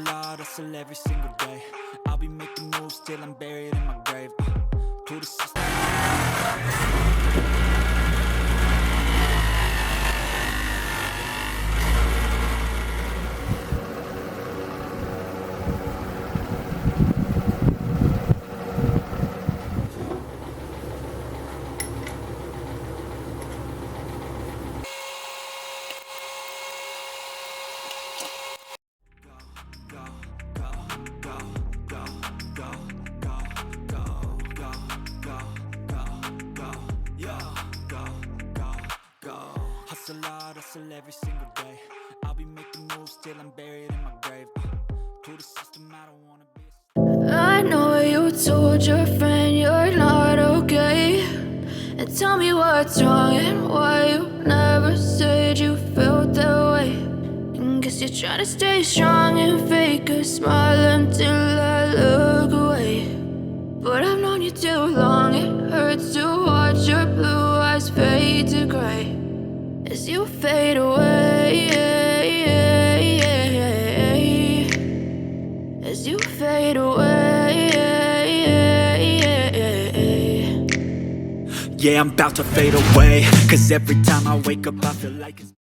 hustle every single day. I'll be making moves till I'm buried in my grave. To the system. Hustle every single day. I'll be making moves till I'm buried in my grave. To the system, I don't wanna be I know you told your friend you're not okay, and tell me what's wrong and why you never said you felt that way. And guess you're trying to stay strong and fake a smile until I look away. But I've known you too long, it hurts to watch your blue eyes fade to gray as you fade away, as you fade away. Yeah, I'm about to fade away. Cause every time I wake up I feel like it's